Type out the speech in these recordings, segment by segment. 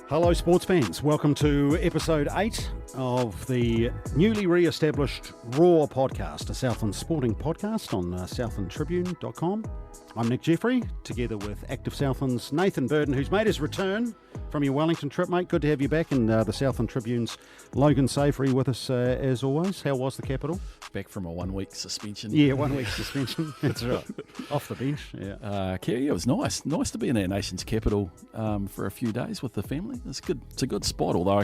Hello sports fans, welcome to episode 8 of the newly re-established Raw podcast, a Southland sporting podcast on southlandtribune.com. I'm Nick Jeffrey, together with Active Southland's Nathan Burden, who's made his return from your Wellington trip, mate. Good to have you back, and the Southland Tribune's Logan Savory with us as always. How was the capital? Back from a 1 week suspension. Yeah, 1 week suspension. That's right. Off the bench. Yeah. It was nice. Nice to be in our nation's capital for a few days with the family. It's good. It's a good spot. Although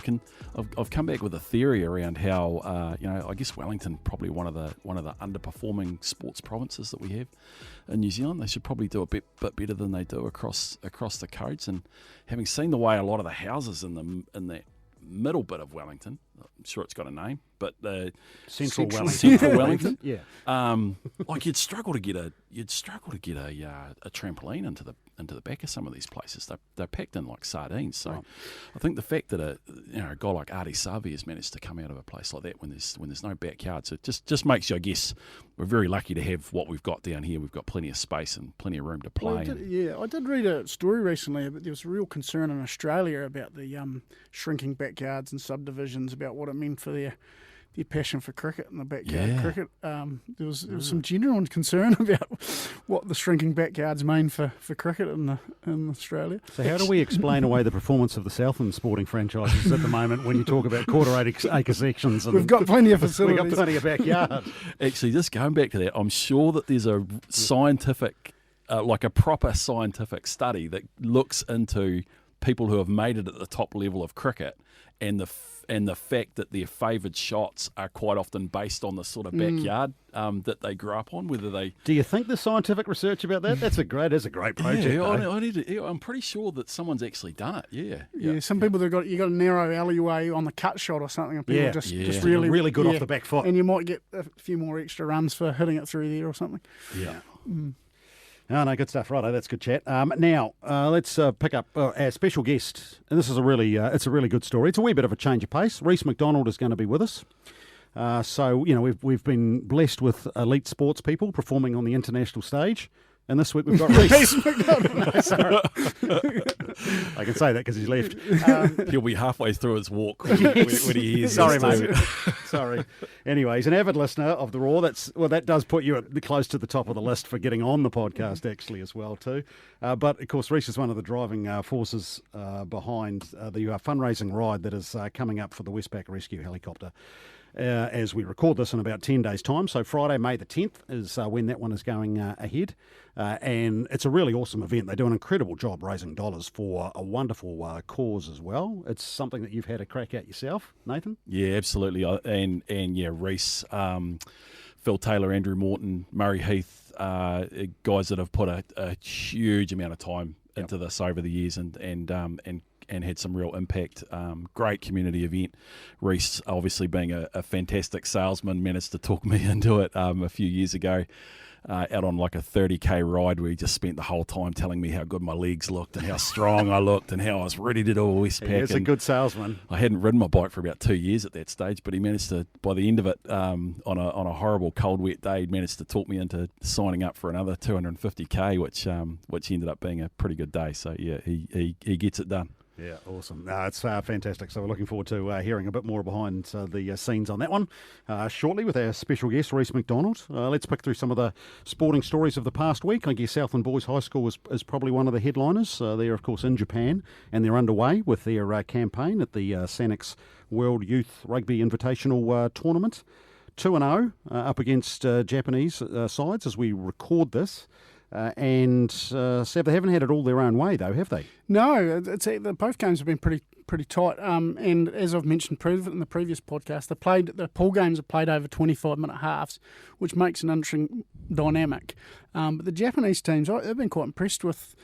I've come back with a theory around how I guess Wellington probably one of the underperforming sports provinces that we have in New Zealand. They should probably do a bit better than they do across the coasts. And having seen the way a lot of the houses in that middle bit of Wellington, I'm sure it's got a name, but the Central Wellington, yeah. Like you'd struggle to get a trampoline into the back of some of these places. They're packed in like sardines. So Right. I think the fact that a guy like Artie Savi has managed to come out of a place like that when there's no backyard, so it just makes you, I guess, we're very lucky to have what we've got down here. We've got plenty of space and plenty of room to play. I did read a story recently, but there was a real concern in Australia about the shrinking backyards and subdivisions, about what it meant for their passion for cricket and the backyard cricket. There was some genuine concern about what the shrinking backyards mean for cricket in Australia. So how do we explain away the performance of the Southland sporting franchises at the moment when you talk about quarter-acre sections? And We've got plenty of facilities. We've got plenty of backyard. Actually, just going back to that, I'm sure that there's a scientific, like a proper scientific study that looks into people who have made it at the top level of cricket and the fact that their favoured shots are quite often based on the sort of backyard that they grew up on. Whether they Do you think there's scientific research about that? That's a great project. I'm pretty sure that someone's actually done it. Yeah, some people you got a narrow alleyway on the cut shot or something, and people just really good off the back foot, and you might get a few more extra runs for hitting it through there or something. Yeah. Oh, no, good stuff. Righto, that's good chat. Now, let's pick up our special guest. And this is it's a really good story. It's a wee bit of a change of pace. Reece McDonald is going to be with us. So, we've been blessed with elite sports people performing on the international stage. And this week we've got Reece McDonald. No, sorry. I can say that because he's left. He'll be halfway through his walk when he hears Sorry, this. mate. Sorry. Anyway, he's an avid listener of the Raw. That does put you close to the top of the list for getting on the podcast, actually, as well, too. But, of course, Reece is one of the driving forces behind the fundraising ride that is coming up for the Westpac Rescue Helicopter. As we record this in about 10 days' time. So Friday, May the 10th is when that one is going ahead. And it's a really awesome event. They do an incredible job raising dollars for a wonderful cause as well. It's something that you've had a crack at yourself, Nathan? Yeah, absolutely. And Reece, Phil Taylor, Andrew Morton, Murray Heath, guys that have put a huge amount of time into this over the years and had some real impact. Great community event. Reece, obviously being a fantastic salesman, managed to talk me into it a few years ago, out on like a 30k ride where he just spent the whole time telling me how good my legs looked and how strong I looked and how I was ready to do a Westpac. He's a good salesman. I hadn't ridden my bike for about 2 years at that stage, but he managed to, by the end of it, on a horrible cold wet day, he managed to talk me into signing up for another 250k, which ended up being a pretty good day. So yeah, he gets it done. Yeah, awesome. It's fantastic. So we're looking forward to hearing a bit more behind the scenes on that one shortly with our special guest, Reece McDonald. Let's pick through some of the sporting stories of the past week. I guess Southland Boys High School is probably one of the headliners. They're, of course, in Japan, and they're underway with their campaign at the Sanix World Youth Rugby Invitational Tournament. 2-0 up against Japanese sides as we record this. Seb, they haven't had it all their own way, though, have they? No, both games have been pretty tight. And as I've mentioned in the previous podcast, the pool games are played over 25-minute halves, which makes an interesting dynamic. But the Japanese teams, I've been quite impressed with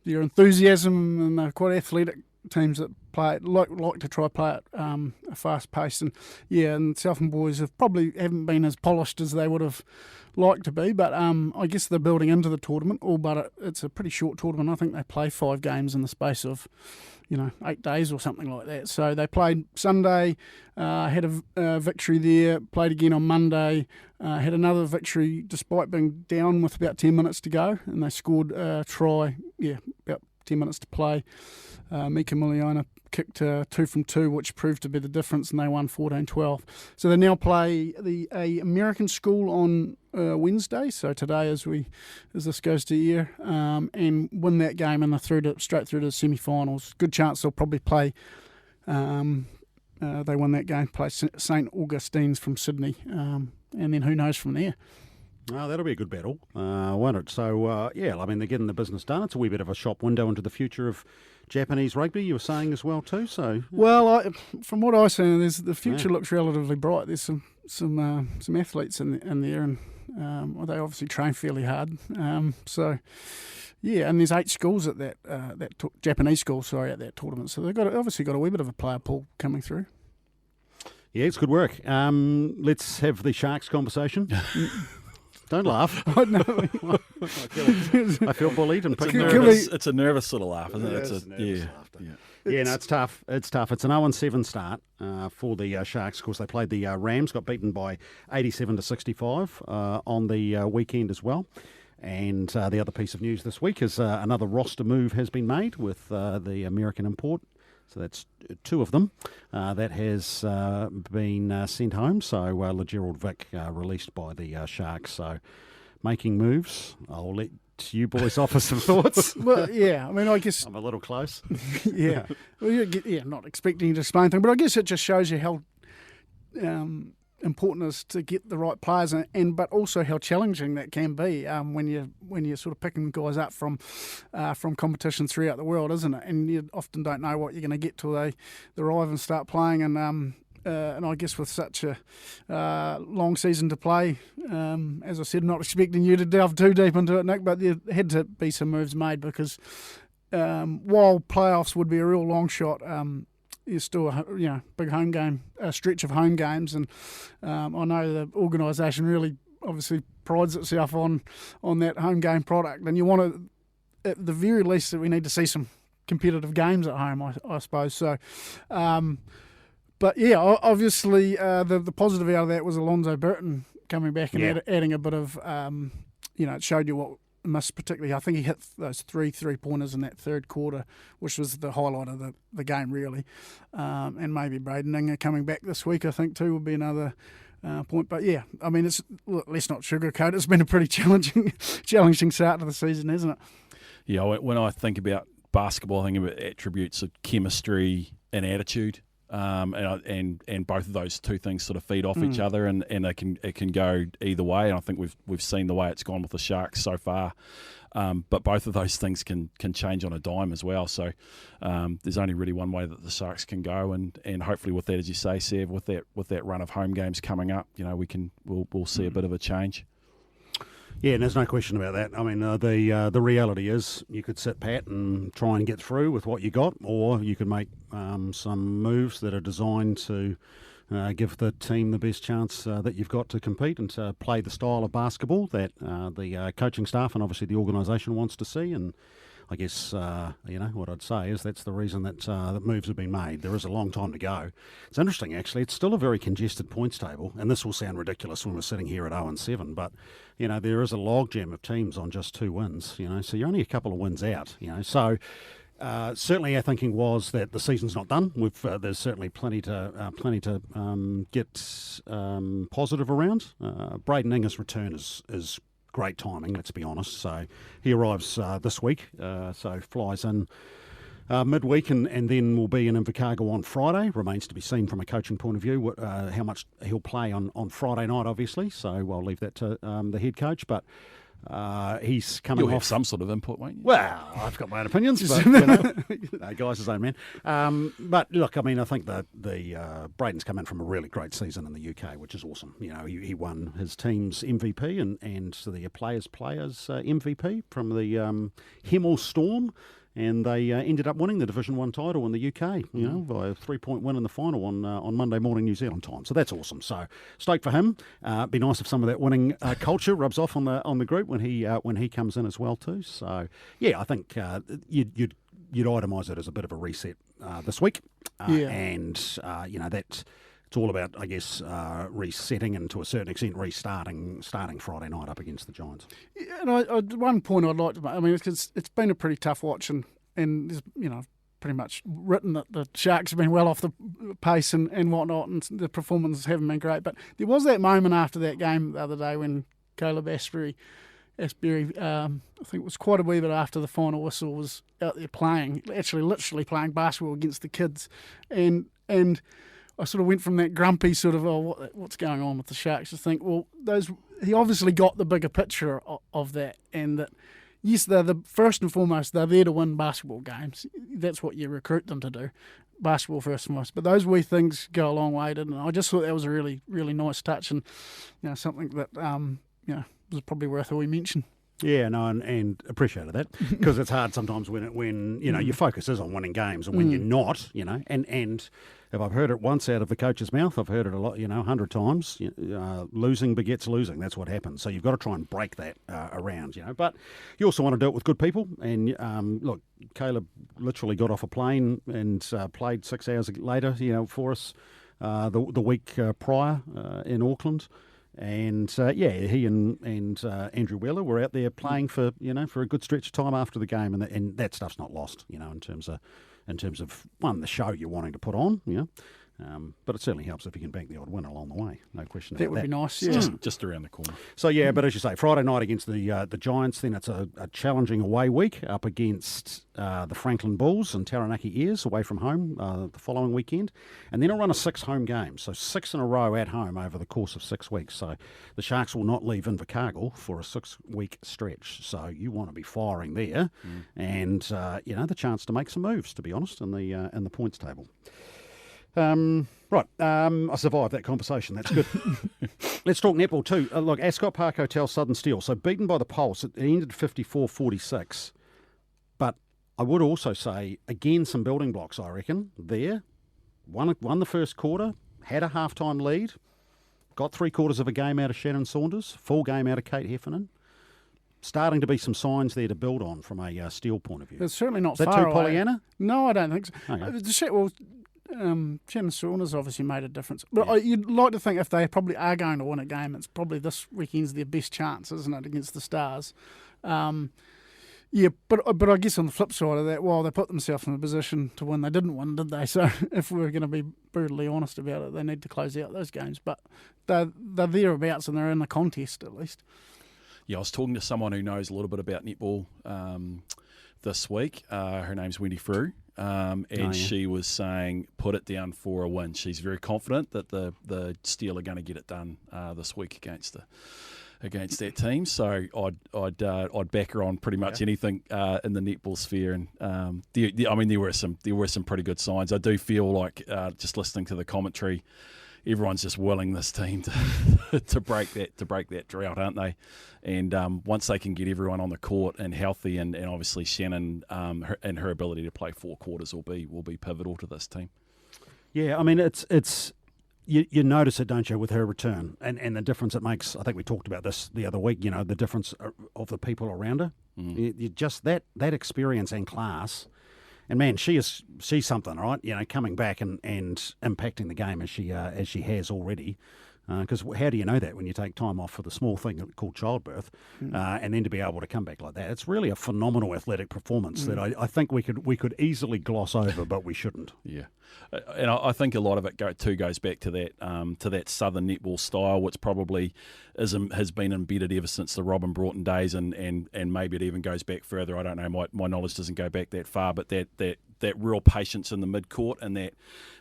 their enthusiasm, and they're quite athletic teams that play it, like to try play at a fast pace. And Southland Boys haven't been as polished as they would have liked to be, but I guess they're building into the tournament, but it's a pretty short tournament. I think they play 5 games in the space of 8 days or something like that. So they played Sunday, had a victory there, played again on Monday, had another victory despite being down with about 10 minutes to go, and they scored a try, about 10 minutes to play. Mika Miliona kicked 2 from 2, which proved to be the difference, and they won 14-12. So they now play a American school on Wednesday, so today as this goes to air, and win that game, and they're straight through to the semi-finals. Good chance they'll probably play. They won that game, play St Augustine's from Sydney, and then who knows from there. Oh, that'll be a good battle, won't it? So, yeah, I mean, they're getting the business done. It's a wee bit of a shop window into the future of Japanese rugby, you were saying as well too. So, well, from what I've seen, the future looks relatively bright. There's some athletes in there, and they obviously train fairly hard. So, yeah, and there's 8 schools at that Japanese school, at that tournament. So they've obviously got a wee bit of a player pool coming through. Yeah, it's good work. Let's have the Sharks conversation. Don't laugh. Oh, no. I feel bullied and picked. It's a nervous sort of laugh, isn't it? It's a nervous laughter. Yeah, no, it's tough. It's tough. It's an 0-7 start for the Sharks. Of course, they played the Rams, got beaten by 87-65 on the weekend as well. And the other piece of news this week is another roster move has been made with the American import. So that's 2 of them. That has been sent home. So LeGerald Vick released by the Sharks. So making moves. I'll let you boys offer some thoughts. Well, yeah. I mean, I guess I'm a little close. Yeah. Well, not expecting you to explain things, but I guess it just shows you how important it is to get the right players, but also how challenging that can be when you're sort of picking guys up from competitions throughout the world, isn't it? And you often don't know what you're going to get till they arrive and start playing. And I guess with such a long season to play, as I said, not expecting you to delve too deep into it, Nick, but there had to be some moves made because while playoffs would be a real long shot, there's still a big home game, a stretch of home games, and I know the organisation really obviously prides itself on that home game product, and you want to, at the very least, that we need to see some competitive games at home, I suppose. So, but yeah, obviously the positive out of that was Alonzo Burton coming back and adding a bit of, it showed you what. Particularly, I think he hit those 3 3-pointers in that third quarter, which was the highlight of the game, really. And maybe Braden Inga coming back this week, I think, too, will be another point. But yeah, I mean, let's not sugarcoat it. It's been a pretty challenging start to the season, hasn't it? Yeah, when I think about basketball, I think about attributes of chemistry and attitude. And both of those 2 things sort of feed off each other, and it can go either way. And I think we've seen the way it's gone with the Sharks so far. But both of those things can change on a dime as well. So there's only really one way that the Sharks can go, and hopefully with that, as you say, Sev, with that run of home games coming up, we'll see a bit of a change. Yeah, and there's no question about that. I mean, the reality is you could sit pat and try and get through with what you got, or you could make some moves that are designed to give the team the best chance that you've got to compete and to play the style of basketball that the coaching staff and obviously the organisation wants to see. And I guess, what I'd say is that's the reason that moves have been made. There is a long time to go. It's interesting, actually. It's still a very congested points table, and this will sound ridiculous when we're sitting here at 0-7, but, there is a logjam of teams on just 2 wins, so you're only a couple of wins out, So certainly our thinking was that the season's not done. There's certainly plenty to get positive around. Braden Inga's return is great timing, let's be honest. So he arrives this week, so flies in midweek and then will be in Invercargill on Friday. Remains to be seen from a coaching point of view how much he'll play on Friday night, obviously. So I'll leave that to the head coach. But he's coming You'll off have some sort of input, won't you? Well, I've got my own opinions, but no, guy's his own man. But look, I mean, I think that the Braden's come in from a really great season in the UK, which is awesome. He won his team's MVP and the players' MVP from the Hemel Storm. And they ended up winning the Division 1 title in the UK, by a 3-point win in the final on Monday morning New Zealand time. So that's awesome. So stoked for him. Be nice if some of that winning culture rubs off on the group when he comes in as well too. So yeah, I think you'd itemise it as a bit of a reset this week, and that. It's all about, I guess, resetting and to a certain extent starting Friday night up against the Giants. Yeah, and one point I'd like to make, I mean, it's been a pretty tough watch, and there's, pretty much written that the Sharks have been well off the pace and whatnot, and the performances haven't been great. But there was that moment after that game the other day when Caleb Asbury, I think it was quite a wee bit after the final whistle, was out there playing, actually literally playing basketball against the kids. And I sort of went from that grumpy sort of, what's going on with the Sharks, to think, well, he obviously got the bigger picture of that, and that, yes, they're first and foremost, they're there to win basketball games. That's what you recruit them to do, basketball first and foremost. But those wee things go a long way, didn't it? I just thought that was a really, really nice touch, and something that was probably worth a wee mention. Yeah, no, and appreciated that, because it's hard sometimes when your focus is on winning games, and when you're not, and if I've heard it once out of the coach's mouth, I've heard it a lot, 100 times. Losing begets losing. That's what happens. So you've got to try and break that around, But you also want to do it with good people. And look, Caleb literally got off a plane and played 6 hours later, for us the week prior in Auckland. And he and Andrew Wheeler were out there playing for a good stretch of time after the game, and that stuff's not lost, in terms of one, the show you're wanting to put on, but it certainly helps if you can bank the odd win along the way. No question about that. That would be nice, yeah. Just around the corner. So, but as you say, Friday night against the Giants, then it's a challenging away week up against the Frankton Bulls and Taranaki Airs away from home the following weekend. And then a run of 6 home games, so 6 in a row at home over the course of 6 weeks. So the Sharks will not leave Invercargill for a 6-week stretch. So you want to be firing there and, the chance to make some moves, to be honest, in the points table. I survived that conversation. That's good. Let's talk netball too. Look, Ascot Park Hotel, Southern Steel. So beaten by the Pulse, it ended 54-46. But I would also say, again, some building blocks, I reckon, there. Won the first quarter, had a halftime lead, got 3/4 of a game out of Shannon Saunders, full game out of Kate Heffernan. Starting to be some signs there to build on from a Steel point of view. It's certainly not Is far that too away. Pollyanna? No, I don't think so. Okay. Shannon Saunders obviously made a difference. But you'd like to think if they probably are going to win a game, it's probably this weekend's their best chance, isn't it, against the Stars? But I guess on the flip side of that, while they put themselves in a position to win, they didn't win, did they? So if we're going to be brutally honest about it, they need to close out those games. But they're thereabouts and they're in the contest at least. Yeah, I was talking to someone who knows a little bit about netball this week. Her name's Wendy Frew. She was saying, put it down for a win. She's very confident that the Steel are going to get it done this week against that team. So I'd back her on pretty much anything in the netball sphere. And there were some pretty good signs. I do feel like just listening to the commentary, everyone's just willing this team to break that drought, aren't they? And once they can get everyone on the court and healthy, and obviously Shannon and her ability to play 4 quarters will be pivotal to this team. Yeah, I mean it's you notice it, don't you, with her return and the difference it makes. I think we talked about this the other week. The difference of the people around her. You just that experience and class. And man, she's something, right? Coming back and impacting the game as she has already. Because how do you know that when you take time off for the small thing called childbirth, and then to be able to come back like that? It's really a phenomenal athletic performance that I think we could easily gloss over, but we shouldn't. Yeah, and I think a lot of it goes back to that Southern netball style, which probably has been embedded ever since the Robin Broughton days, and maybe it even goes back further. I don't know. My knowledge doesn't go back that far, but that real patience in the midcourt, and that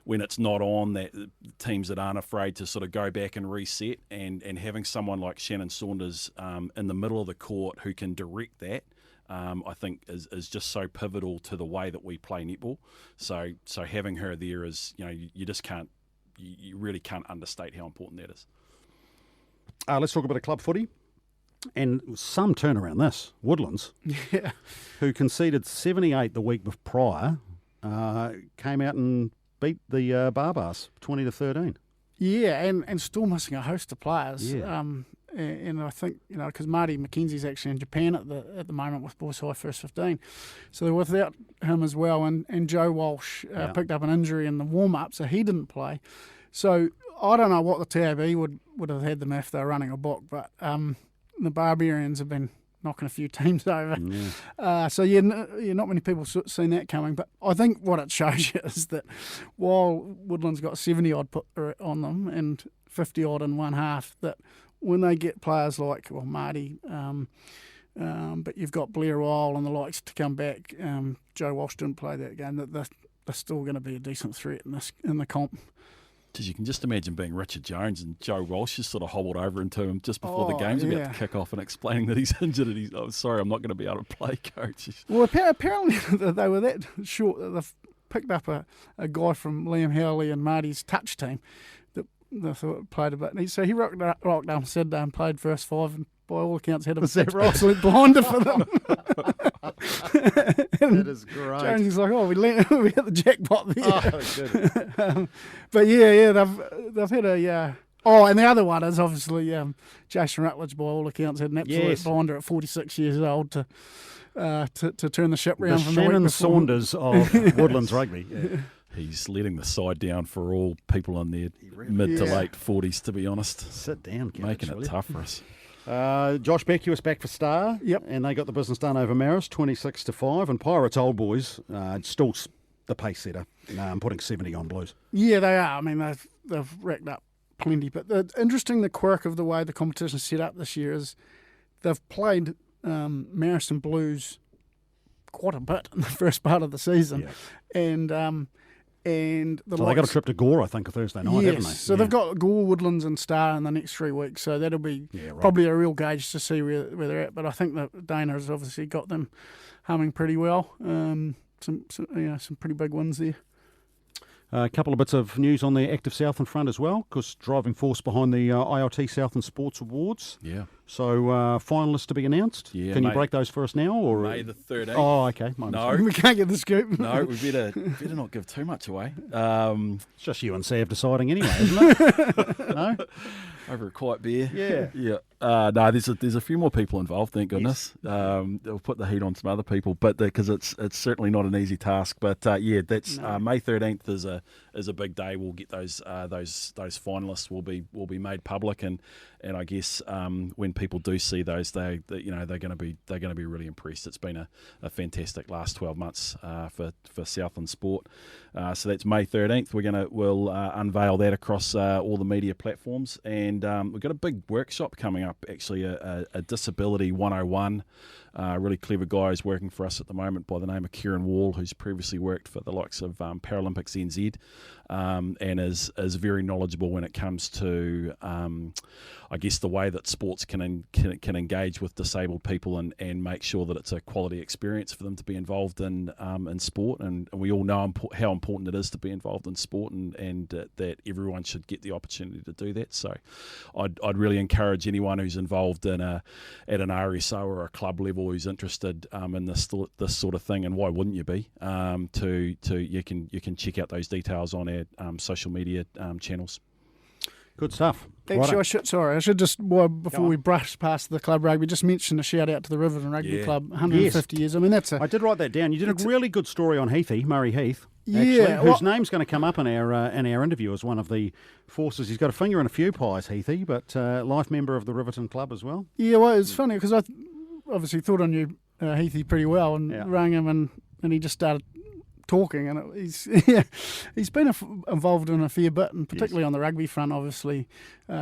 when it's not on, that teams that aren't afraid to sort of go back and reset, and having someone like Shannon Saunders in the middle of the court who can direct that, I think is just so pivotal to the way that we play netball. So having her there is, you really can't understate how important that is. Let's talk about a club footy. And some turnaround this. Woodlands, who conceded 78 the week prior, came out and beat the Barbars 20-13. Yeah, and still missing a host of players. Yeah. And I think, because Marty McKenzie's actually in Japan at the moment with Boys High First 15. So they're without him as well. And Joe Walsh picked up an injury in the warm-up, so he didn't play. So I don't know what the TAB would have had them if they were running a book, but the Barbarians have been knocking a few teams over. Yeah. So not many people seen that coming. But I think what it shows you is that while Woodlands got 70 odd put on them and 50 odd in one half, that when they get players like Marty, but you've got Blair Isle and the likes to come back. Joe Walsh didn't play that game. That they're still going to be a decent threat in the comp. Because you can just imagine being Richard Jones and Joe Walsh just sort of hobbled over into him just before the game's about to kick off and explaining that he's injured and I'm sorry, I'm not going to be able to play, coach. Well, apparently they were that short that they've picked up a guy from Liam Howley and Marty's touch team that they thought played a bit. And he rocked up on Saturday and played first five and by all accounts had an absolute blinder for them. That is great. Jones is like, we hit the jackpot there. Oh, good. But they've had a. And the other one is obviously Jason Rutledge. By all accounts, had an absolute blinder at 46 years old to turn the ship round. The Shannon Saunders of Woodlands rugby. Yeah. He's letting the side down for all people in their mid to late 40s, to be honest. Sit down, making it tough for us. Josh Beck, was back for Star. Yep. And they got the business done over Marist, 26-5. And Pirates Old Boys, still the pace setter, putting 70 on Blues. Yeah, they are. I mean, they've racked up plenty. But the quirk of the way the competition's set up this year is they've played Marist and Blues quite a bit in the first part of the season. Yeah. And they got a trip to Gore, I think, Thursday night, haven't they? So they've got Gore, Woodlands and Star in the next 3 weeks. So that'll be probably a real gauge to see where they're at. But I think that Dana has obviously got them humming pretty well. Some pretty big wins there. A couple of bits of news on the active Southland front as well, because driving force behind the ILT Southland Sports Awards. Yeah. So finalists to be announced. Yeah. Can you break those for us now? Or May the 13th. Oh, okay. No, we can't get the scoop. No, we better not give too much away. It's just you and Sav deciding anyway, isn't it? No. Over a quiet beer. Yeah. Yeah. No, there's a few more people involved, thank goodness. Yes. They'll put the heat on some other people, but because it's certainly not an easy task. But that's May 13th is a big day. We'll get those finalists will be made public, and I guess when people do see those, they're going to be really impressed. It's been a fantastic last 12 months for Southland sport. So that's May 13th. We'll unveil that across all the media platforms, and we've got a big workshop coming up. Actually, a disability 101. Really clever guy who's working for us at the moment by the name of Kieran Wall, who's previously worked for the likes of Paralympics NZ, and is very knowledgeable when it comes to I guess the way that sports can engage with disabled people and make sure that it's a quality experience for them to be involved in sport. And we all know how important it is to be involved in sport, and that everyone should get the opportunity to do that. So I'd really encourage anyone who's involved at an RSO or a club level who's interested in this sort of thing, and why wouldn't you be? You can check out those details on our social media channels. Good stuff. Actually, I should just, before we brush past the club rugby, just mention a shout out to the Riverton Rugby Club, 150 years. I mean, I did write that down. You did a really good story on Heathy, Murray Heath. Yeah, actually, whose name's going to come up in our interview as one of the forces. He's got a finger in a few pies, Heathy, but life member of the Riverton Club as well. Yeah, well, it's funny because I obviously thought I knew Heathy pretty well and rang him and he just started talking, and he's been involved in a fair bit, and particularly on the rugby front. Obviously,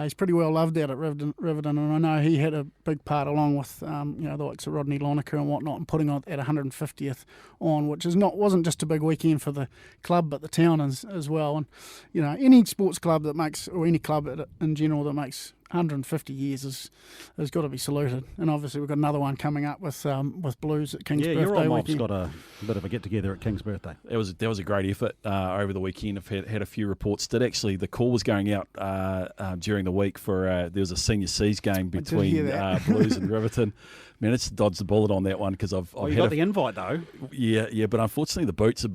he's pretty well loved out at Riverton, and I know he had a big part along with the likes of Rodney Lonica and whatnot, and putting on at 150th on, which wasn't just a big weekend for the club but the town as well. And any sports club that makes, or any club in general that makes 150 years has got to be saluted. And obviously we've got another one coming up with Blues at King's birthday your old mob's weekend. got a bit of a get together at King's birthday. That was a great effort over the weekend. I've had a few reports that actually the call was going out during the week for there was a senior C's game between Blues and Riverton. Managed to dodge the bullet on that one because I've you got the invite though. Yeah, but unfortunately the boots have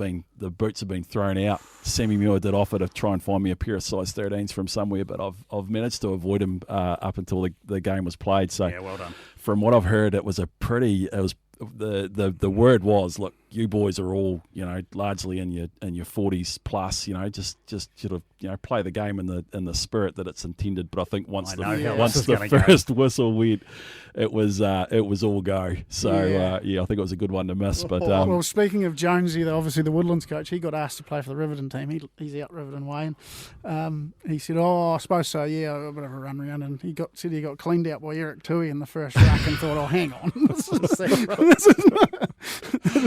been thrown out. Sammy Muir did offer to try and find me a pair of size 13s from somewhere, but I've managed to avoid him up until the game was played. So yeah, well done. From what I've heard, the word was, look, you boys are all, largely in your 40s plus, just sort of, play the game in the spirit that it's intended. But I think once the first whistle went, it was all go. So I think it was a good one to miss. But well, speaking of Jonesy, obviously the Woodlands coach, he got asked to play for the Riverton team. He's out Riverton way, and he said, "Oh, I suppose so. Yeah, a bit of a run around." And he got cleaned out by Eric Tui in the first ruck, and thought, "Oh, hang on, this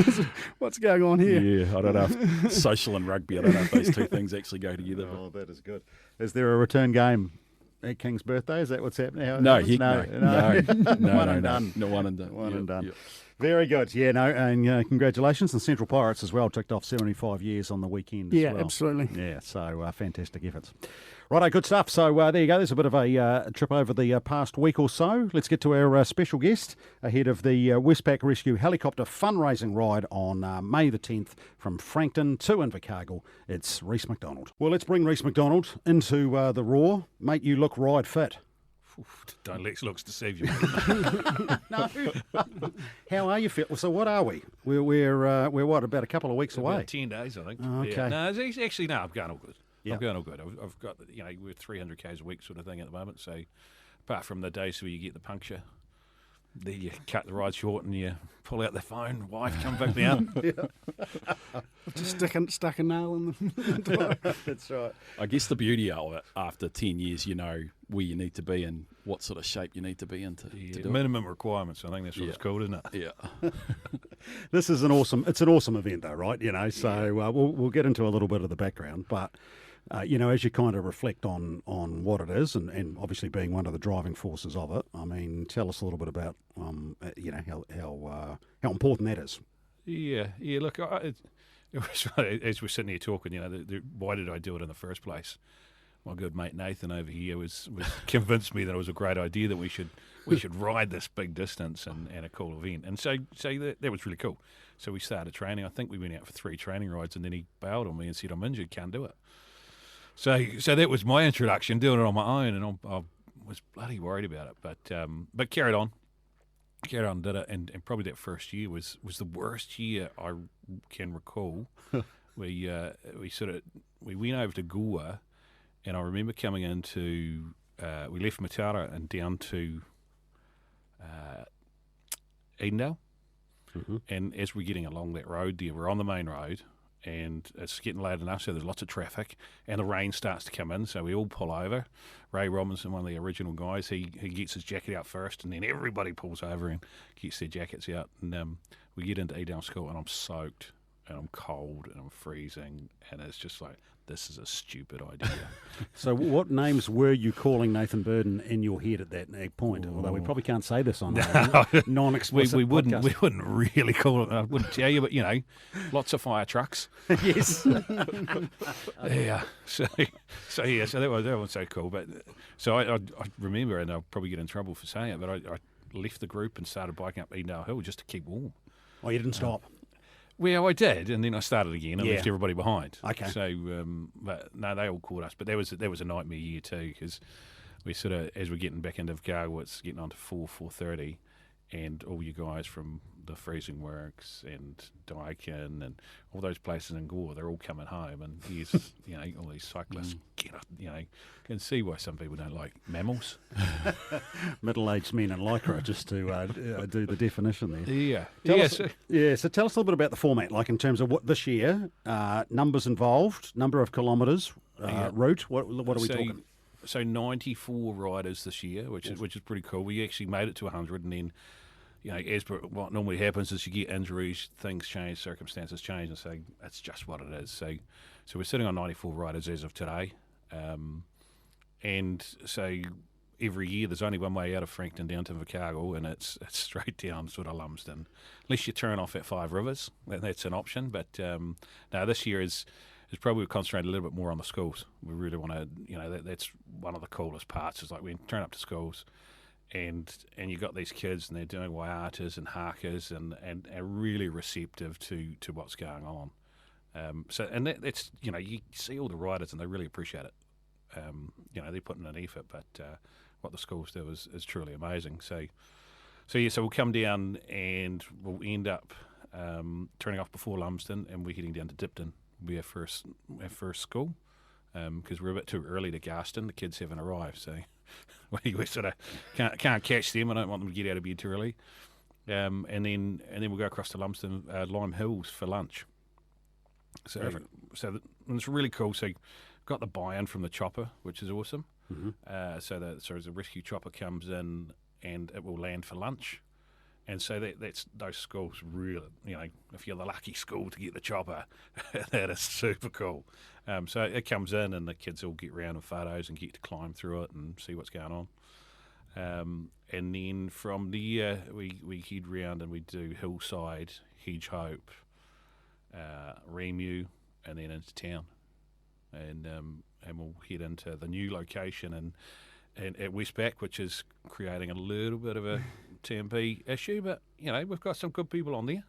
is what's going on here?" Yeah, I don't know if social and rugby, I don't know if those two things actually go together. Oh, that is good. Is there a return game at King's birthday? Is that what's happening? No, one and done. No, one and done. One and done. Very good. Yeah, no, and congratulations. And Central Pirates as well ticked off 75 years on the weekend as well. Yeah, absolutely. Yeah, so fantastic efforts. Righto, good stuff. So there you go. There's a bit of a trip over the past week or so. Let's get to our special guest ahead of the Westpac Rescue Helicopter fundraising ride on May the 10th from Frankton to Invercargill. It's Reece McDonald. Well, let's bring Reece McDonald into the Raw. Mate, you look ride fit. Don't let looks deceive you. No. How are you fit? So what are we? We're what, about a couple of weeks away? About 10 days, I think. Oh, okay. Yeah. No, it's actually, no, I'm going all good. Yep. I'm going all good. I've got, we're 300 k's a week sort of thing at the moment. So apart from the days where you get the puncture, then you cut the ride short and you pull out the phone, wife, come back down. Just stuck a nail in the That's right. I guess the beauty of it, after 10 years, you know where you need to be and what sort of shape you need to be in to do minimum requirements. I think that's what it's called, isn't it? Yeah. This is an awesome event though, right? So we'll get into a little bit of the background, but as you kind of reflect on what it is and obviously being one of the driving forces of it, I mean, tell us a little bit about, how important that is. Yeah. Look, it was, as we're sitting here talking, why did I do it in the first place? My good mate Nathan over here was convinced me that it was a great idea that we should ride this big distance and a cool event, and so that was really cool. So we started training. I think we went out for 3 training rides, and then he bailed on me and said, "I'm injured, can't do it." So that was my introduction, doing it on my own, and I was bloody worried about it, but carried on, did it, and probably that first year was the worst year I can recall. We went over to Goa, and I remember coming into we left Matara and down to Edendale, and as we're getting along that road there, we're on the main road. And it's getting late enough, so there's lots of traffic, and the rain starts to come in, so we all pull over. Ray Robinson, one of the original guys, he gets his jacket out first, and then everybody pulls over and gets their jackets out. And we get into Edendale School, and I'm soaked, and I'm cold, and I'm freezing, and it's just like, this is a stupid idea. So what names were you calling Nathan Burden in your head at that point? Although we probably can't say this on non-explicit we wouldn't podcast. We wouldn't really call it. I wouldn't tell you, but lots of fire trucks. Yes. Yeah. So that was so cool. But so I remember, and I'll probably get in trouble for saying it, but I left the group and started biking up Edendale Hill just to keep warm. Oh, you didn't stop? Well, I did, and then I started again and left everybody behind. Okay. So, but no, they all caught us. But that was a nightmare year too, because we sort of, as we're getting back into Invercargill, it's getting on to 4:30, and all you guys from the Freezing Works and Daikin and all those places in Gore, they're all coming home, and here's all these cyclists get up, can see why some people don't like mammals. Middle-aged men in lycra, just to do the definition there. Yeah. So tell us a little bit about the format, like in terms of what this year, numbers involved, number of kilometres, route. What are we talking? So 94 riders this year, which is pretty cool. We actually made it to 100, and then, as per what normally happens is you get injuries, things change, circumstances change, and so that's just what it is. So we're sitting on 94 riders as of today, and so every year there's only one way out of Frankton down to Invercargill, and it's straight down sort of Lumsden, unless you turn off at 5 Rivers. That's an option, but no, this year is probably concentrated a little bit more on the schools. We really want to, that's one of the coolest parts, is like we turn up to schools and you got these kids and they're doing waiatas and hakas and are really receptive to what's going on. And that's, you see all the riders and they really appreciate it. They're putting in effort, but what the schools do is truly amazing. So we'll come down and we'll end up turning off before Lumsden, and we're heading down to Dipton. Be our first school, because we're a bit too early to Garston. The kids haven't arrived, so we sort of can't catch them. I don't want them to get out of bed too early. And then we'll go across to Lumsden, Lime Hills for lunch. So it's really cool. So got the buy-in from the chopper, which is awesome. Mm-hmm. So the rescue chopper comes in and it will land for lunch. And so that's those schools really, if you're the lucky school to get the chopper, that is super cool. So it comes in and the kids all get round in photos and get to climb through it and see what's going on. And then from there, we head round and we do Hillside, Hedge Hope, Remu, and then into town. And we'll head into the new location and at Westpac, which is creating a little bit of a TMP issue, but we've got some good people on there,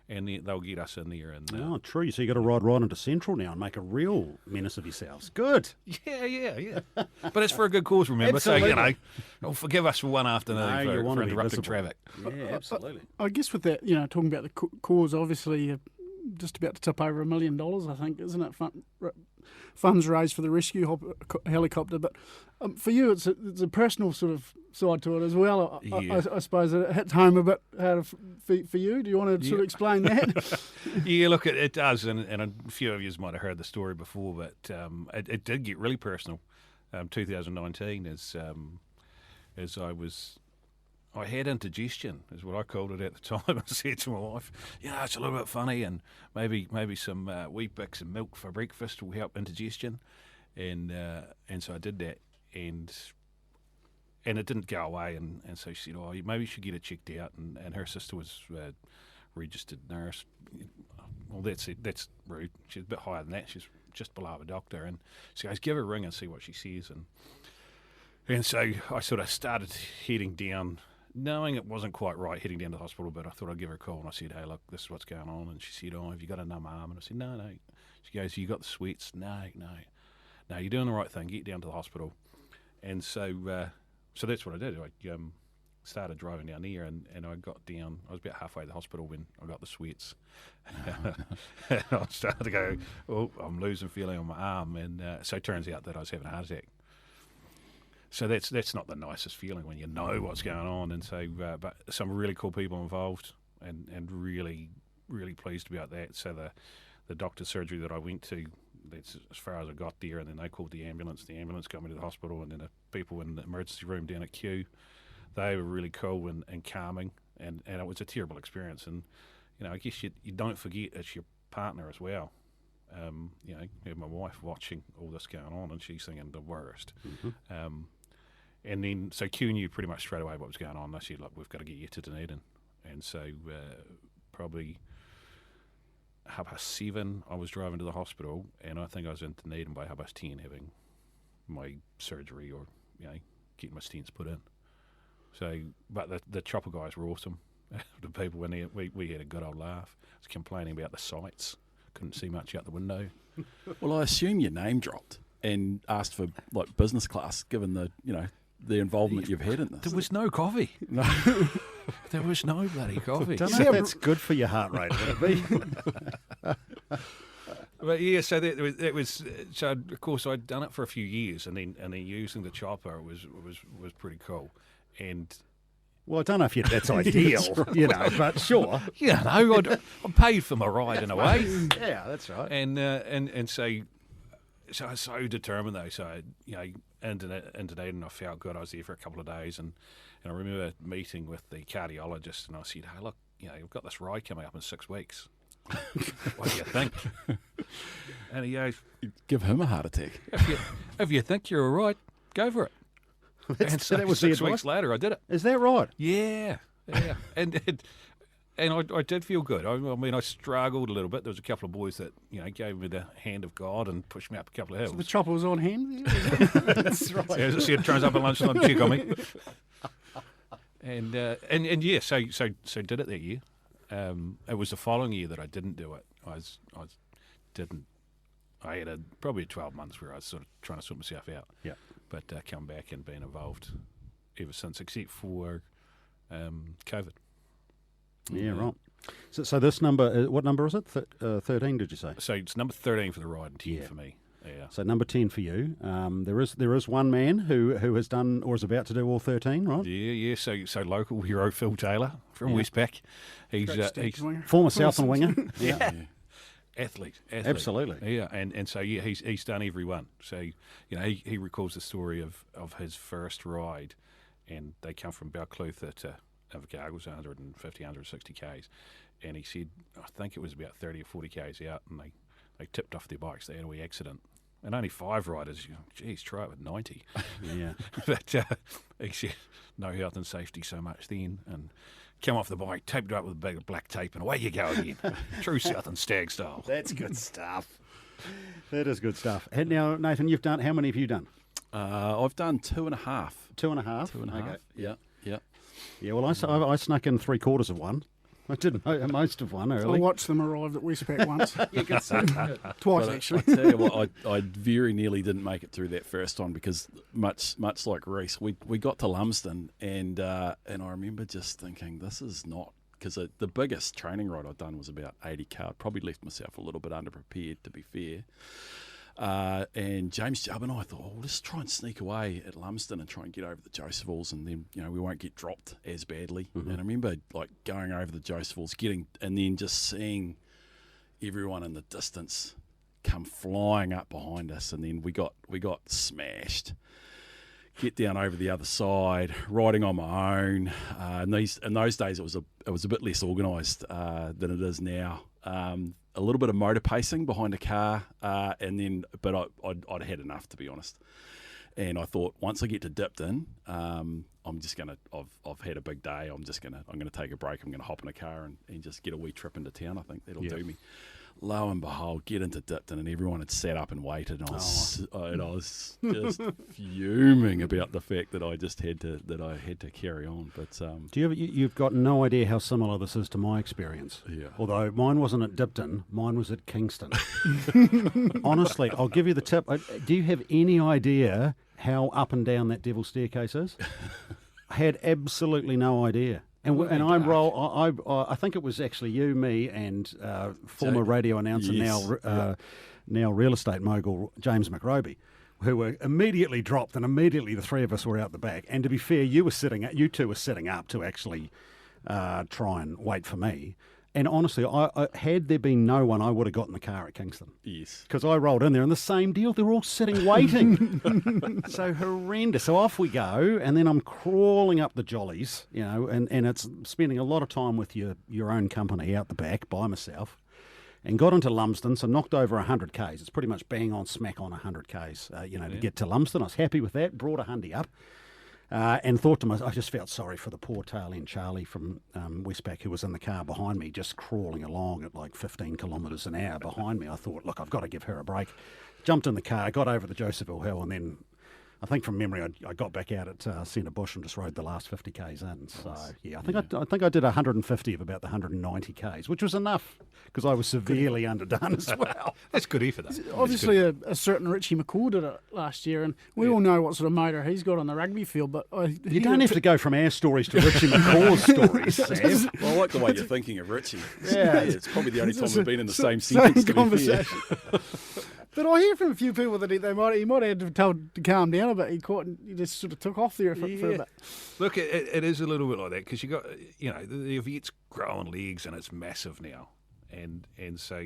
and they'll get us in there. And true. So you got to ride right into Central now and make a real menace of yourselves. Good. Yeah. But it's for a good cause, remember? Absolutely. So forgive us for one afternoon for interrupting traffic. Yeah, absolutely. I guess with that, talking about the cause, obviously just about to tip over $1 million, I think, isn't it? Funds raised for the rescue helicopter, but for you, it's a personal sort of side to it as well. I suppose it hits home a bit for you. Do you want to sort of explain that? Yeah, look, it does, and a few of you might have heard the story before, but it did get really personal. 2019, as I had indigestion, is what I called it at the time. I said to my wife, it's a little bit funny, and maybe some wheat bix and milk for breakfast will help indigestion, and so I did that, and it didn't go away, and so she said, maybe you should get it checked out, and her sister was a registered nurse. Well, that's rude. She's a bit higher than that. She's just below a doctor, and she goes, give her a ring and see what she says, and so I sort of started heading down, knowing it wasn't quite right heading down to the hospital, but I thought I'd give her a call, and I said, hey, look, this is what's going on. And she said, have you got a numb arm? And I said, no. She goes, you got the sweats? No, you're doing the right thing. Get down to the hospital. And so that's what I did. I started driving down there, and I got down. I was about halfway to the hospital when I got the sweats. And I started to go, I'm losing feeling on my arm. And so it turns out that I was having a heart attack. So that's not the nicest feeling when you know what's going on, and so but some really cool people involved, and really, really pleased about that. So the doctor's surgery that I went to, that's as far as I got there, and then they called the ambulance. The ambulance got me to the hospital, and then the people in the emergency room down at Kew, they were really cool and calming, and it was a terrible experience. And I guess you don't forget it's your partner as well. Have my wife watching all this going on, and she's thinking the worst. Mm-hmm. And then, so Q knew pretty much straight away what was going on. They said, look, we've got to get you to Dunedin. And so probably 7:30, I was driving to the hospital, and I think I was in Dunedin by 10:30 having my surgery or, getting my stents put in. So, but the chopper guys were awesome. The people in there, we had a good old laugh. I was complaining about the sights. Couldn't see much out the window. Well, I assume your name dropped and asked for business class, given the involvement you've had in this. There was no coffee. No. There was no bloody coffee. Don't know if that's good for your heart rate, would it be? But yeah, so that was so. Of course, I'd done it for a few years, and then using the chopper was pretty cool. And well, I don't know if that's ideal, but sure. I'm paid for my ride in a way. Yeah, that's right. And so I was so determined though. So into Dunedin, I felt good. I was there for a couple of days, and I remember meeting with the cardiologist, and I said, "Hey, look, you've got this ride coming up in 6 weeks. What do you think?" And he goes, "Give him a heart attack. If you think you're all right, go for it." And so that was 6 weeks later, I did it. Is that right? Yeah. and I did feel good. I mean, I struggled a little bit. There was a couple of boys that gave me the hand of God and pushed me up a couple of hills. So the chopper was on hand. That's right. So as I said, turns up at lunchtime, check on me. And yeah, so did it that year. It was the following year that I didn't do it. I had probably 12 months where I was sort of trying to sort myself out. Yeah. But come back and been involved ever since, except for COVID. Yeah, right. So this number, what number is it? 13, did you say? So it's number 13 for the ride and 10 for me. Yeah. So number 10 for you. There is one man who has done or is about to do all 13, right? Yeah. So local hero Phil Taylor from Westpac. He's Former Southland winger. yeah. Athlete. Absolutely. Yeah, and so he's done every one. So he recalls the story of his first ride, and they come from Balclutha to Invercargill, 150, 160 k's, and he said I think it was about 30 or 40 k's out, and they tipped off their bikes. They had a wee accident, and only 5 riders. Geez, try it with 90. Yeah, but he said no health and safety so much then, and. Come off the bike, taped it up with a bag of black tape, and away you go again. True Southern stag style. that's good stuff. That is good stuff. And now, Nathan, you've done. How many have you done? I've done 2.5. 2.5. 2.5. Okay. Yeah. Yeah. Well, I snuck in 3/4 of one. I didn't know most of one I early. watched them arrive at Westpac once. You can see. Twice, But actually. I tell you what, I very nearly didn't make it through that first one because much like Reece, we got to Lumsden and I remember just thinking this is not because the biggest training ride I'd done was about 80k. I'd probably left myself a little bit underprepared to be fair. And James Jubb and I thought, oh, let's try and sneak away at Lumsden and try and get over the Josephals, and then we won't get dropped as badly. And I remember like going over the Josephals, and then just seeing everyone in the distance come flying up behind us, and then we got smashed. Get down over the other side, riding on my own. In those days, it was a bit less organised than it is now. A little bit of motor pacing behind a car, but I'd had enough, to be honest. And I thought once I get to Dipton, I'm just gonna. I've had a big day. I'm gonna take a break. I'm gonna hop in a car and just get a wee trip into town. I think that'll do me. Lo and behold, get into Dipton, and everyone had sat up and waited. And I was just fuming about the fact that I had to carry on. But You've got no idea how similar this is to my experience. Yeah. Although mine wasn't at Dipton, mine was at Kingston. Honestly, I'll give you the tip. Do you have any idea how up and down that devil's staircase is? I had absolutely no idea. I think it was actually you, me, and former radio announcer, now real estate mogul James McRoby, who were immediately dropped, and immediately the three of us were out the back. And to be fair, you two were sitting up to actually try and wait for me. And honestly, I had there been no one, I would have got in the car at Kingston. Yes. Because I rolled in there and the same deal. They're all sitting waiting. So horrendous. So off we go, and then I'm crawling up the jollies, and it's spending a lot of time with your own company out the back by myself. And got into Lumsden, so knocked over 100 k's. It's pretty much bang on smack on 100 k's, to get to Lumsden. I was happy with that. Brought a hundy up. And thought to myself, I just felt sorry for the poor tail end Charlie from Westpac who was in the car behind me, just crawling along at like 15 kilometres an hour behind me. I thought, look, I've got to give her a break. Jumped in the car, got over the Josephville Hill, and then I think from memory I got back out at Centre Bush and just rode the last 50 k's in. So I think I did 150 of about the 190 k's, which was enough because I was severely underdone as well. That's good effort, though. Obviously, a certain Richie McCaw did it last year, and we all know what sort of motor he's got on the rugby field. But you don't have to go from our stories to Richie McCaw's stories, Sam. Well, I like the way you're thinking of Richie. Yeah. It's probably the only time we've been in the same sentence. To be fair. But I hear from a few people that he might have had to be told to calm down a bit. He just sort of took off there for a bit. Look, it is a little bit like that because you got the Yvette's growing legs and it's massive now, and so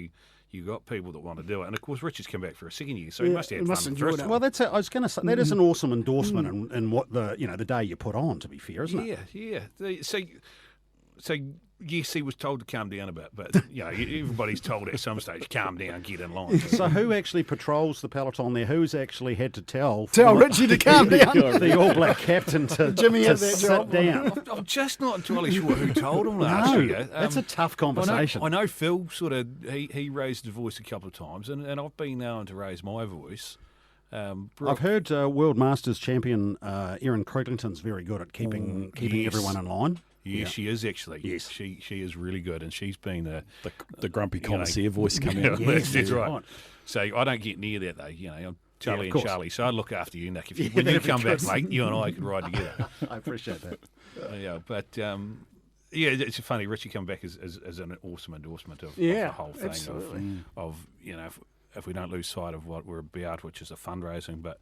you got people that want to do it, and of course Richard's come back for a second year, so he must have fun. Well, I was going to say that is an awesome endorsement in what the day you put on. To be fair, isn't it? Yeah. So yes, he was told to calm down a bit, but everybody's told at some stage, calm down, get in line. So who actually patrols the peloton there? Who's actually had to tell Richie to calm down? The All Black captain to sit down. I'm just not entirely sure who told him last year. That's a tough conversation. I know Phil sort of he raised his voice a couple of times, and I've been known to raise my voice. I've heard World Masters champion Erin Cridlington's very good at keeping everyone in line. Yeah, she is actually. Yes, she is really good, and she's been the grumpy connoisseur voice coming out. That's right. So I don't get near that though. I'm Charlie and Charlie, so I look after you, Nick. When you come back, mate, you and I could ride together. I appreciate that. But Yeah, it's funny. Richie come back as an awesome endorsement of Yeah, the whole thing. absolutely. Of if we don't lose sight of what we're about, which is the fundraising, but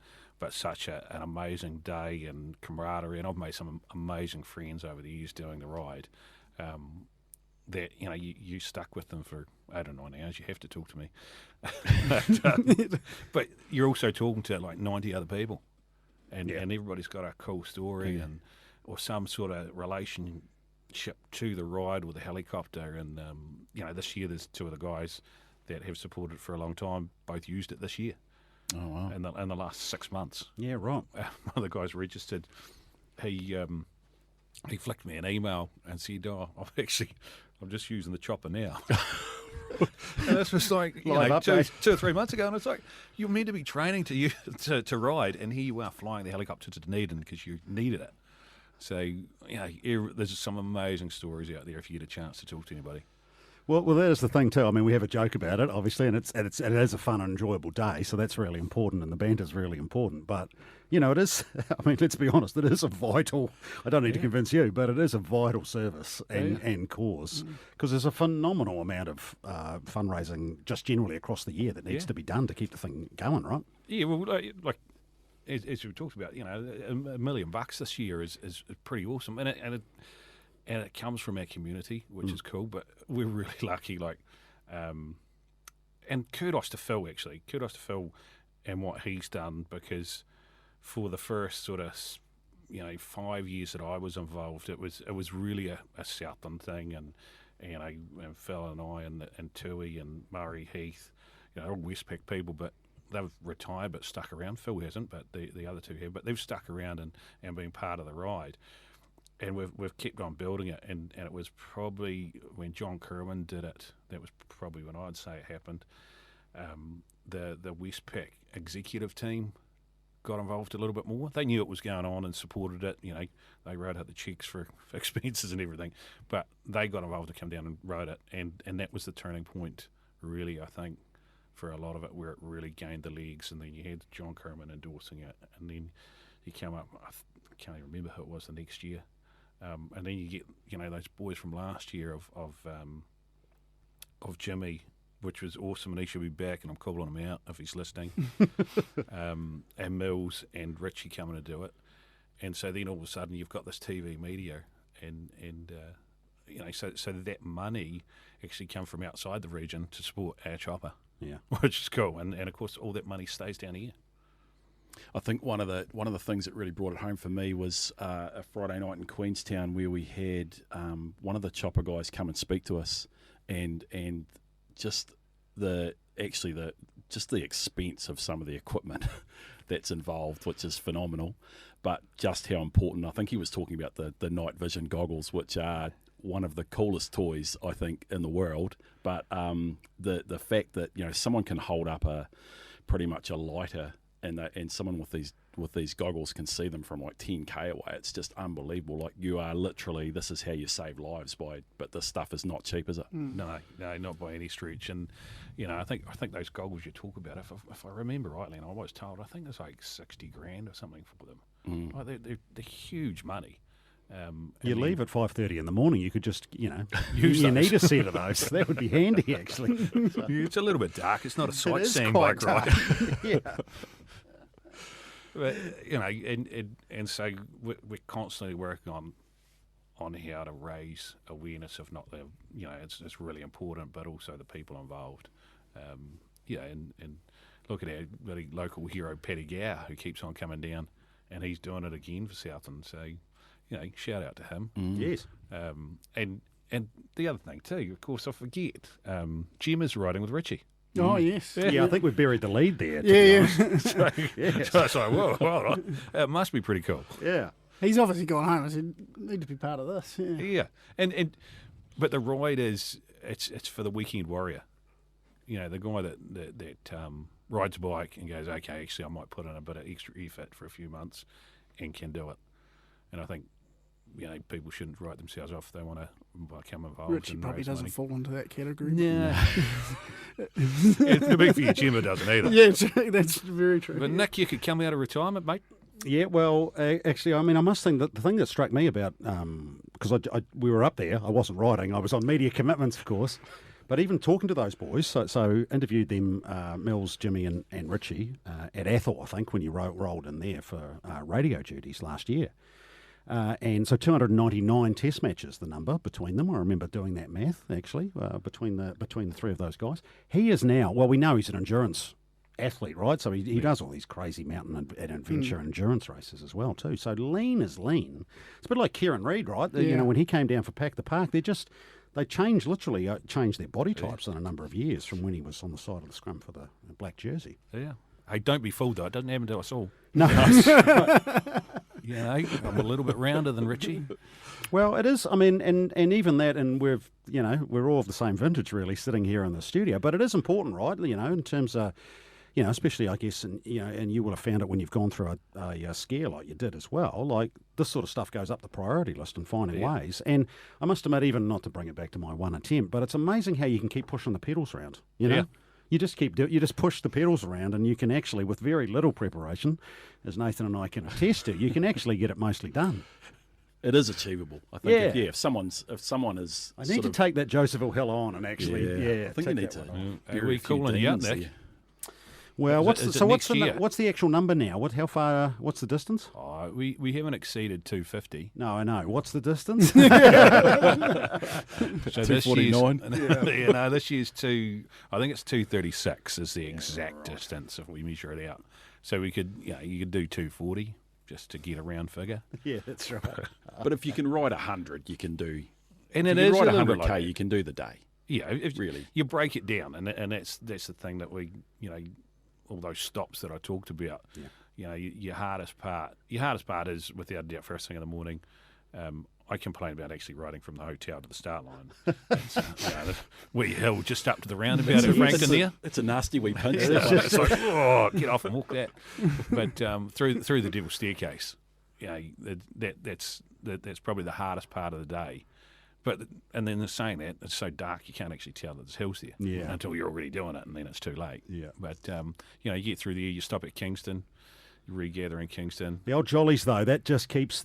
such an amazing day and camaraderie, and I've made some amazing friends over the years doing the ride. That you stuck with them for 8 or 9 hours. You have to talk to me, but you're also talking to like 90 other people, and everybody's got a cool story or some sort of relationship to the ride with the helicopter. And this year there's 2 of the guys that have supported for a long time. Both used it this year. Oh wow! In the last 6 months. Yeah, right. One of the guys registered. He flicked me an email and said, I'm just using the chopper now. And this was like 2 or 3 months ago, and it's like, you're meant to be training to ride, and here you are flying the helicopter to Dunedin because you needed it. So, there's some amazing stories out there if you get a chance to talk to anybody. Well, that is the thing too. I mean, we have a joke about it, obviously, and it is a fun and enjoyable day, so that's really important, and the banter is really important. But it is. I mean, let's be honest, it is a vital. I don't need to convince you, but it is a vital service and cause, because there's a phenomenal amount of fundraising just generally across the year that needs to be done to keep the thing going, right? Yeah, well, like as we talked about, $1 million this year is pretty awesome, and it comes from our community, which is cool. But we're really lucky, and kudos to Phil, actually. Kudos to Phil and what he's done, because for the first sort of 5 years that I was involved, it was really a Southland thing, and Phil and I and Tui and Murray Heath, all Westpac people, but they've retired but stuck around. Phil hasn't, but the other 2 have. But they've stuck around and been part of the ride. And we've kept on building it, and it was probably when John Kerwin did it, that was probably when I'd say it happened. The Westpac executive team got involved a little bit more. They knew it was going on and supported it. They wrote out the checks for expenses and everything, but they got involved to come down and wrote it, and that was the turning point, really, I think, for a lot of it, where it really gained the legs. And then you had John Kerwin endorsing it, and then he came up, I can't even remember who it was the next year. And then you get, those boys from last year of Jimmy, which was awesome, and he should be back, and I'm calling him out if he's listening. And Mills and Richie coming to do it, and so then all of a sudden you've got this TV media, and so that money actually come from outside the region to support our chopper, which is cool, and of course all that money stays down here. I think one of the things that really brought it home for me was a Friday night in Queenstown where we had one of the chopper guys come and speak to us, and just the expense of some of the equipment that's involved, which is phenomenal, but just how important. I think he was talking about the night vision goggles, which are one of the coolest toys I think in the world. But the fact that someone can hold up pretty much a lighter, and someone with these goggles can see them from like 10k away. It's just unbelievable. Like, you are literally, this is how you save lives but this stuff is not cheap, is it? No, not by any stretch. And I think those goggles you talk about, if I remember rightly, and I was told, I think there's like 60 grand or something for them. Like, they're huge money. You leave at 5:30 in the morning. You could just, use you need a set of those. That would be handy, actually. So, it's a little bit dark. It's not a sightseeing quite bike ride. yeah. But, and so we're constantly working on how to raise awareness of not the, it's really important, but also the people involved. And look at our really local hero, Paddy Gower, who keeps on coming down, and he's doing it again for Southland. So, shout out to him. Yes. And the other thing too, of course, I forget, Jim is riding with Richie. Oh, yes. Yeah, I think we've buried the lead there. Yeah. So it's like, whoa, it must be pretty cool. Yeah. He's obviously gone home and said, need to be part of this. Yeah. But the ride it's for the weekend warrior. The guy that rides a bike and goes, okay, actually I might put in a bit of extra effort for a few months and can do it. And I think, people shouldn't write themselves off if they want to become involved. Richie probably doesn't fall into that category. Yeah. It's the big for your Jim, it doesn't either. Yeah, that's very true. But Nick, you could come out of retirement, mate. Yeah, well, actually, I mean, I must think that the thing that struck me about because we were up there. I wasn't riding. I was on media commitments, of course. But even talking to those boys, so interviewed them, Mills, Jimmy and Richie, at Athol, I think, when you rolled in there for radio duties last year. And so 299 test matches, the number between them. I remember doing that math, actually, between the three of those guys. He is now, well, we know he's an endurance athlete, right? So he does all these crazy mountain and adventure endurance races as well, too. So lean is lean. It's a bit like Kieran Reid, right? You know, when he came down for Pack the Park, they changed their body types in a number of years from when he was on the side of the scrum for the black jersey. Yeah. Hey, don't be fooled, though. It doesn't happen to us all. No. You know, I'm a little bit rounder than Richie. Well, it is. I mean, and even that, and we're all of the same vintage, really, sitting here in the studio. But it is important, right? You know, in terms of, you know, especially I guess, and you will have found it when you've gone through a scare like you did as well. Like this sort of stuff goes up the priority list and finding ways. And I must admit, even not to bring it back to my one attempt, but it's amazing how you can keep pushing the pedals around. You know. Yeah. You just you just push the pedals around, and you can actually, with very little preparation, as Nathan and I can attest to, you can actually get it mostly done. It is achievable. I think. If someone is, I need to take that Josephville Hill on and actually, I think you need to. Are we calling you up, Nick? Well, what's the actual number now? How far? What's the distance? Oh, we haven't exceeded 250. No, I know. What's the distance? So 249. This year's I think it's 236 is the exact distance if we measure it out. So you could do 240 just to get a round figure. Yeah, that's right. But if you can ride 100, you can do. And it is ride a 100k, like you can do the day. Yeah, really. You break it down, and that's the thing that we all those stops that I talked about. Yeah. You know, your hardest part is without doubt first thing in the morning. I complain about actually riding from the hotel to the start line. The wee hill just up to the roundabout in Frankton there. It's a nasty wee pinch. It's like, get off and walk that. But through the Devil's Staircase, that's probably the hardest part of the day. And then saying that, it's so dark you can't actually tell that there's hills there until you're already doing it, and then it's too late. Yeah. But you get through there, you stop at Kingston, you regather in Kingston. The old jollies though, that keeps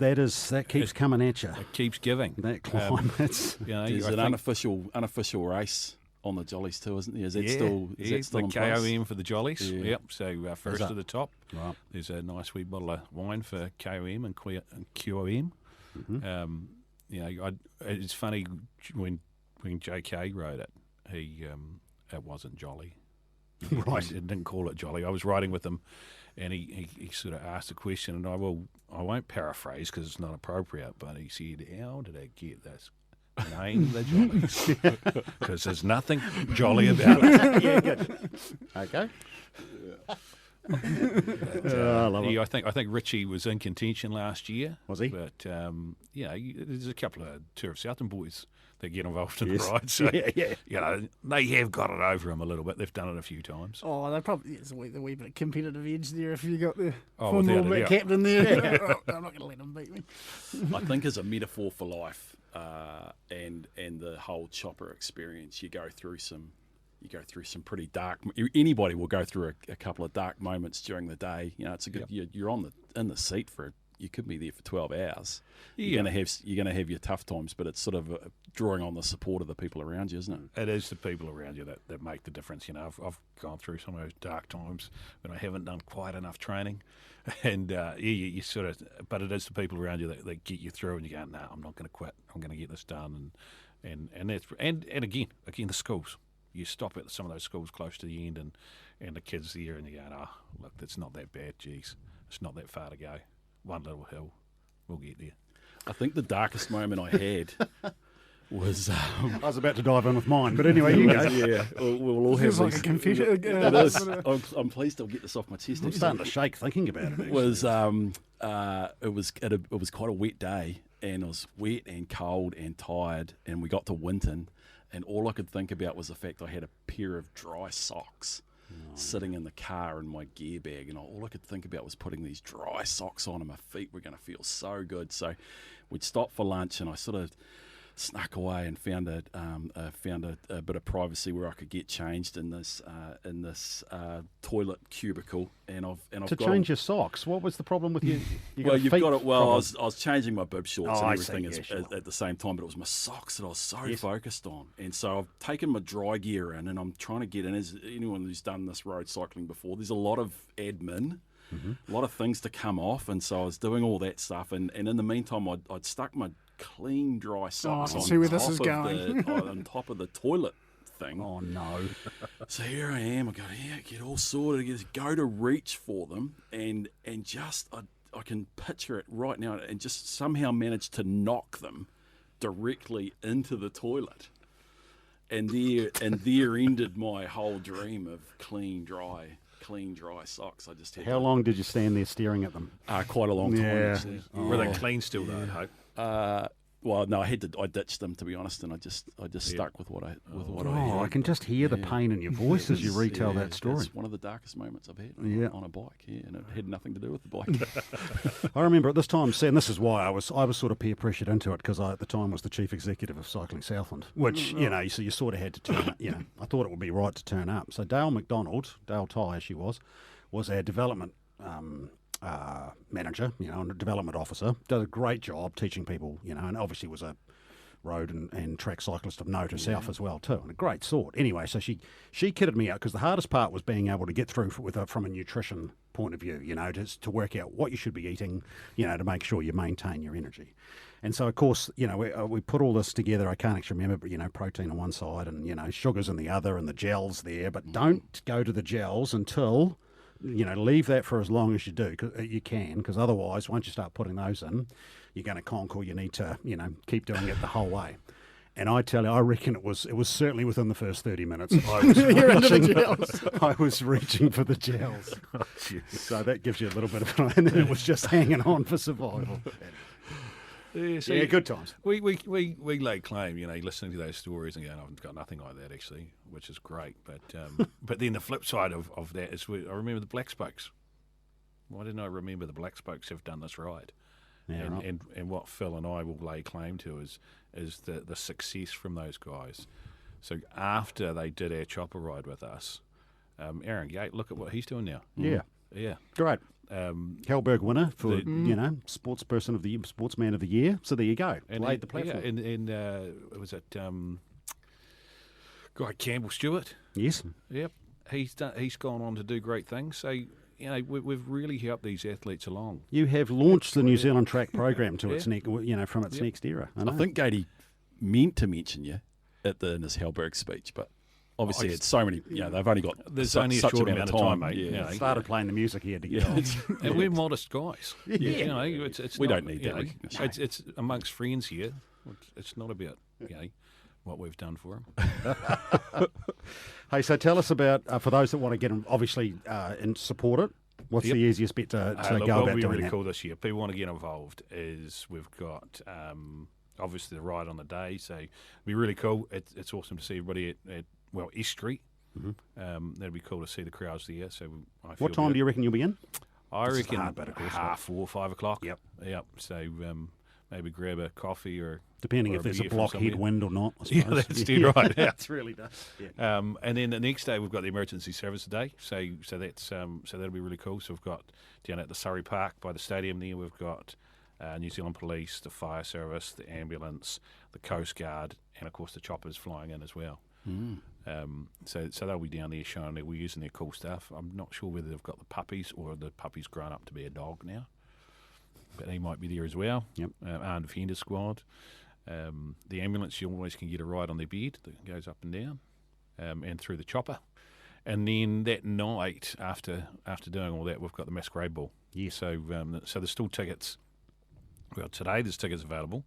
coming at you. It keeps giving. That climb, there's an unofficial race on the jollies too, isn't there? Is that still in KOM place? For the jollies? Yeah. Yep. So first to the top. Right. There's a nice wee bottle of wine for KOM and QOM. Mm-hmm. It's funny when JK wrote it, it wasn't jolly. Right. He didn't call it jolly. I was riding with him, and he sort of asked a question, and I won't paraphrase because it's not appropriate, but he said, "How did I get this name, the Jollies?" Because there's nothing jolly about it. Yeah, good. Okay. I love it. I think Richie was in contention last year. Was he? But there's a couple of two of Southland boys that get involved in the ride. So they have got it over him a little bit. They've done it a few times. Oh, they probably there's a wee bit of competitive edge there if you got the former captain there. I'm not going to let him beat me. I think as a metaphor for life and the whole chopper experience, you go through some pretty dark. Anybody will go through a couple of dark moments during the day. You know, it's a good. You're in the seat for. You could be there for 12 hours. You're gonna have your tough times, but it's sort of drawing on the support of the people around you, isn't it? It is the people around you that make the difference. You know, I've gone through some of those dark times when I haven't done quite enough training, and you sort of. But it is the people around you that get you through, and you go, "No, I'm not going to quit. I'm going to get this done." And that's and again the schools. You stop at some of those schools close to the end, and the kids there, and you go, "Oh, look, it's not that bad. Geez, it's not that far to go. One little hill, we'll get there." I think the darkest moment I had was. I was about to dive in with mine, but anyway, you go. Yeah, we'll all Feels have like these. a computer. It is. I'm pleased I'll get this off my chest. I'm starting to shake thinking about it. It was quite a wet day, and it was wet and cold and tired, and we got to Winton, and all I could think about was the fact I had a pair of dry socks sitting in the car in my gear bag, and all I could think about was putting these dry socks on, and my feet were going to feel so good. So we'd stop for lunch, and I sort of snuck away and found a bit of privacy where I could get changed in this toilet cubicle, and I've To got change your socks, what was the problem with you? well, you've feet got it. Well, problem? I was changing my bib shorts Oh, and I see, everything yeah, sure. at the same time, but it was my socks that I was so focused on, and so I've taken my dry gear in, and I'm trying to get in. As anyone who's done this road cycling before, there's a lot of admin. A lot of things to come off, and so I was doing all that stuff, and in the meantime I'd stuck my clean dry socks I on see where this top is of going. on top of the toilet thing. Oh no! So here I am. I go, get all sorted. I go to reach for them, and just I can picture it right now, and just somehow manage to knock them directly into the toilet, and there ended my whole dream of clean dry socks. I just had How long did you stand there staring at them? quite a long time. Yeah. Actually. Were they clean still, though, I hope? Well, no, I ditched them, to be honest, and I just stuck with what I had. Oh, I can just hear the pain in your voice as you retell that story. It's one of the darkest moments I've had on a bike, and it had nothing to do with the bike. I remember at this time, and this is why I was sort of peer pressured into it, because I at the time was the chief executive of Cycling Southland, which so you sort of had to turn up. I thought it would be right to turn up. So Dale Ty, as she was our development manager, and a development officer, did a great job teaching people, and obviously was a road and track cyclist of note herself as well too, and a great sort. Anyway, so she kitted me out, because the hardest part was being able to get through from a nutrition point of view, just to work out what you should be eating, to make sure you maintain your energy. And so, of course, we put all this together. I can't actually remember, but, protein on one side and, sugars on the other and the gels there. But don't go to the gels until, leave that for as long as you do, you can, because otherwise, once you start putting those in, you're going to conk, or you need to, keep doing it the whole way. And I tell you, I reckon it was certainly within the first 30 minutes. I was reaching for the gels. So that gives you a little bit of an, and then it was just hanging on for survival. Yeah, good times. We lay claim, listening to those stories and going, I've got nothing like that actually, which is great. But then the flip side of that is, I remember the Black Spokes. Why didn't I remember the Black Spokes have done this right? Yeah, right. And what Phil and I will lay claim to is the success from those guys. So after they did our chopper ride with us, Aaron Gate, look at what he's doing now. Yeah, great. Hellberg winner for sportsman of the year. So there you go. Laid the platform. Yeah, and was it guy Campbell Stewart? Yes. Yep. He's gone on to do great things. So we've really helped these athletes along. You have launched the New Zealand track program to its next, from its next era. I think Gatey meant to mention you in his Hellberg speech, but obviously it's so many. They've only got only a such short amount of time, mate. Yeah. Started playing the music he had to get on. And we're modest guys. It's we not, don't need that recognition. It's amongst friends here. It's not about what we've done for them. Hey, so tell us about for those that want to get obviously and support it. What's the easiest bit to go about what we doing really that? cool this year, people want to get involved, is we've got obviously the ride on the day, so it'll be really cool. It's awesome to see everybody at East Street. That'd be cool to see the crowds there. So what time do you reckon you'll be in? I This is reckon hard, but of course, 4:30, 5 o'clock. Yep. So maybe grab a coffee or Depending or if there's a beer from blockhead somewhere. wind or not, I suppose. Yeah, that's dead right. Yeah. It really does. Yeah. And then the next day we've got the emergency service day. So that's so that'll be really cool. So we've got down at the Surrey Park by the stadium there, we've got New Zealand Police, the fire service, the ambulance, the Coast Guard, and of course the choppers flying in as well. So they'll be down there showing that we're using their cool stuff. I'm not sure whether they've got the puppies or the puppy's grown up to be a dog now, but he might be there as well. Yep. Armed Defender Squad. The ambulance, you always can get a ride on their bed that goes up and down, and through the chopper. And then that night, after doing all that, we've got the masquerade ball. Yes. So there's still tickets. Well, today there's tickets available.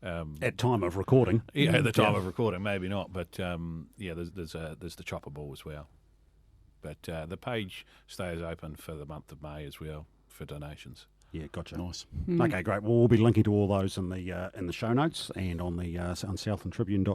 At time of recording. Yeah, at the time of recording, maybe not. But there's the chopper ball as well. But the page stays open for the month of May as well for donations. Yeah, gotcha. Nice. Okay, great. Well, we'll be linking to all those in the show notes and on the on Southlandtribune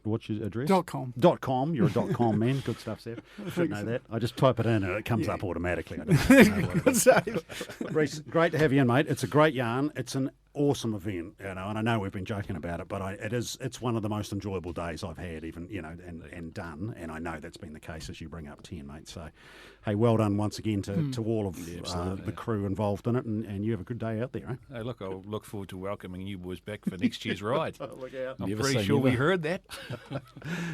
what's your address? .com. .com. You're a .com man. Good stuff, Seth. Should know that. I just type it in and it comes up automatically. I don't know what it is. Reece, great to have you in, mate. It's a great yarn. It's an awesome event, and I know we've been joking about it, but it's one of the most enjoyable days I've had, even and done, and I know that's been the case as you bring up 10, mate. So, hey, well done once again to all of the crew involved in it, and you have a good day out there. Eh? Hey, look, I'll look forward to welcoming you boys back for next year's ride. Look out! I'm Never pretty say sure we never. heard that.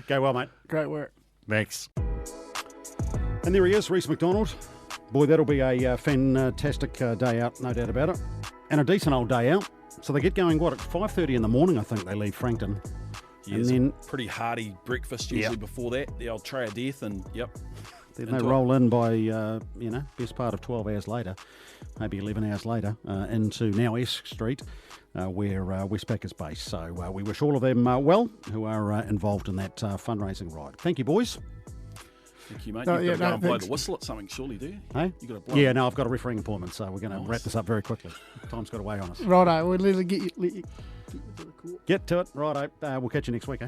Go well, mate. Great work. Thanks. And there he is, Reece McDonald. Boy, that'll be a fantastic day out, no doubt about it, and a decent old day out. So they get going, at 5:30 in the morning, I think they leave Frankton. Yeah, and then pretty hearty breakfast usually before that. The old tray of death, and then they into roll in by, best part of 12 hours later, maybe 11 hours later, into now Esk Street, where Westpac is based. So we wish all of them well who are involved in that fundraising ride. Thank you, boys. Thank you, mate. No, You've got to go and blow thanks. the whistle at something, surely, do you? Hey? You got to blow. Yeah, no, I've got a refereeing appointment, so we're going to wrap this up very quickly. Time's got away on us. Righto, we'll let you get to the court. Get to it. Righto. We'll catch you next week, eh?